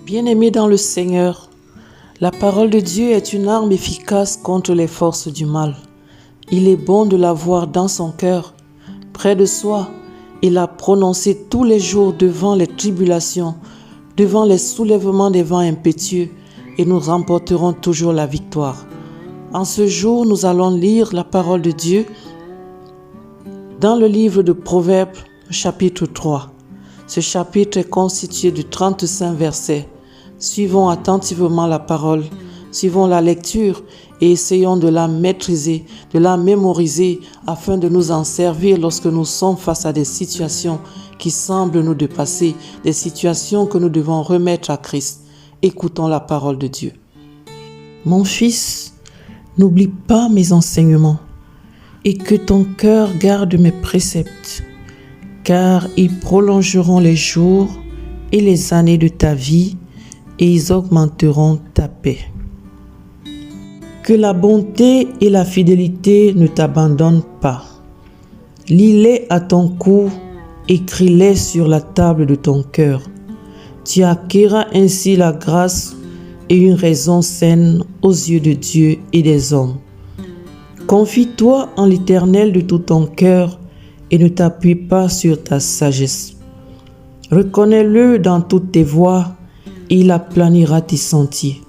Bien-aimés dans le Seigneur, la parole de Dieu est une arme efficace contre les forces du mal. Il est bon de l'avoir dans son cœur, près de soi, et la prononcer tous les jours devant les tribulations, devant les soulèvements des vents impétueux, et nous remporterons toujours la victoire. En ce jour, nous allons lire la parole de Dieu dans le livre de Proverbes, chapitre 3. Ce chapitre est constitué de 35 versets. Suivons attentivement la parole, suivons la lecture et essayons de la maîtriser, de la mémoriser afin de nous en servir lorsque nous sommes face à des situations qui semblent nous dépasser, des situations que nous devons remettre à Christ. Écoutons la parole de Dieu. Mon fils, n'oublie pas mes enseignements et que ton cœur garde mes préceptes, car ils prolongeront les jours et les années de ta vie et ils augmenteront ta paix. Que la bonté et la fidélité ne t'abandonnent pas. Lis-les à ton cou, écris-les sur la table de ton cœur. Tu acquerras ainsi la grâce et une raison saine aux yeux de Dieu et des hommes. Confie-toi en l'Éternel de tout ton cœur et ne t'appuie pas sur ta sagesse. Reconnais-le dans toutes tes voies et il aplanira tes sentiers.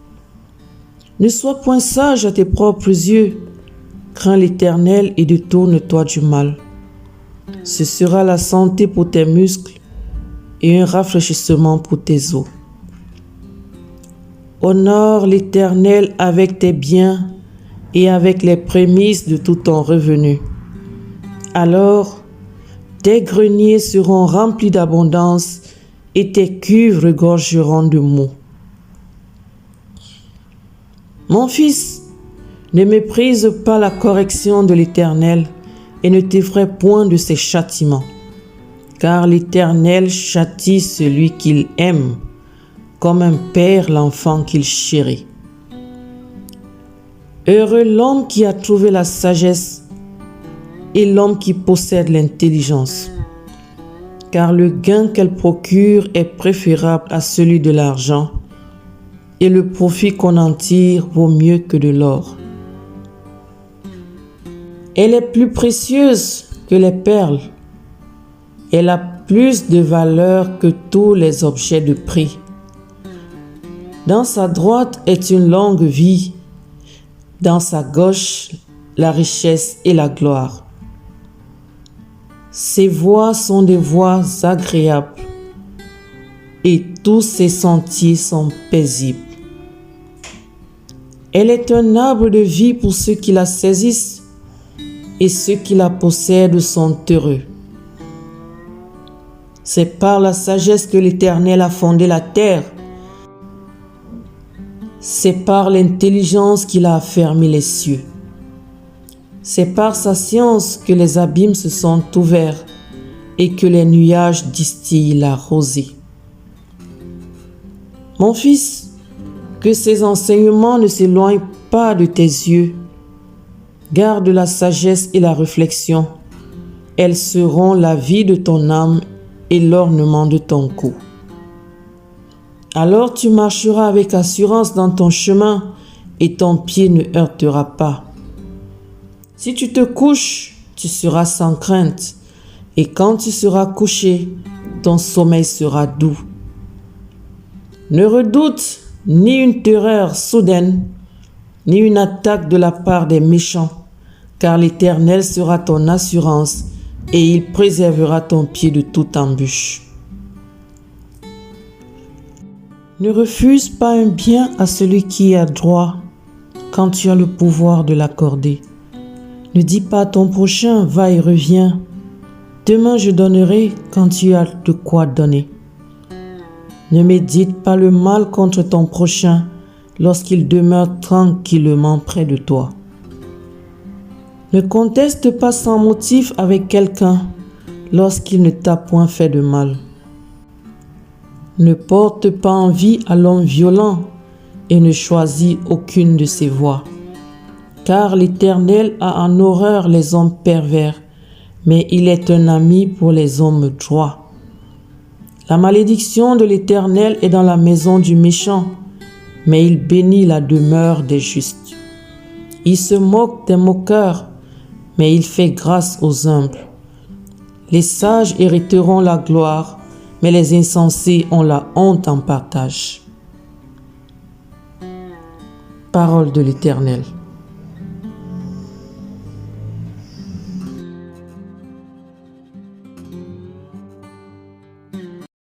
Ne sois point sage à tes propres yeux, crains l'Éternel et détourne-toi du mal. Ce sera la santé pour tes muscles et un rafraîchissement pour tes os. Honore l'Éternel avec tes biens et avec les prémices de tout ton revenu. Alors, tes greniers seront remplis d'abondance et tes cuves regorgeront de mots. Mon fils, ne méprise pas la correction de l'Éternel et ne t'effraie point de ses châtiments, car l'Éternel châtie celui qu'il aime, comme un père l'enfant qu'il chérit. Heureux l'homme qui a trouvé la sagesse et l'homme qui possède l'intelligence, car le gain qu'elle procure est préférable à celui de l'argent, et le profit qu'on en tire vaut mieux que de l'or. Elle est plus précieuse que les perles, elle a plus de valeur que tous les objets de prix. Dans sa droite est une longue vie, dans sa gauche la richesse et la gloire. Ses voies sont des voies agréables et tous ses sentiers sont paisibles. Elle est un arbre de vie pour ceux qui la saisissent et ceux qui la possèdent sont heureux. C'est par la sagesse que l'Éternel a fondé la terre. C'est par l'intelligence qu'il a affermi les cieux. C'est par sa science que les abîmes se sont ouverts et que les nuages distillent la rosée. Mon fils, que ces enseignements ne s'éloignent pas de tes yeux. Garde la sagesse et la réflexion. Elles seront la vie de ton âme et l'ornement de ton cou. Alors tu marcheras avec assurance dans ton chemin et ton pied ne heurtera pas. Si tu te couches, tu seras sans crainte, et quand tu seras couché, ton sommeil sera doux. Ne redoute ni une terreur soudaine, ni une attaque de la part des méchants, car l'Éternel sera ton assurance, et il préservera ton pied de toute embûche. Ne refuse pas un bien à celui qui a droit, quand tu as le pouvoir de l'accorder. Ne dis pas à ton prochain, va et reviens. Demain je donnerai quand tu as de quoi donner. Ne médite pas le mal contre ton prochain lorsqu'il demeure tranquillement près de toi. Ne conteste pas sans motif avec quelqu'un lorsqu'il ne t'a point fait de mal. Ne porte pas envie à l'homme violent et ne choisis aucune de ses voies. Car l'Éternel a en horreur les hommes pervers, mais il est un ami pour les hommes droits. La malédiction de l'Éternel est dans la maison du méchant, mais il bénit la demeure des justes. Il se moque des moqueurs, mais il fait grâce aux humbles. Les sages hériteront la gloire, mais les insensés ont la honte en partage. Parole de l'Éternel.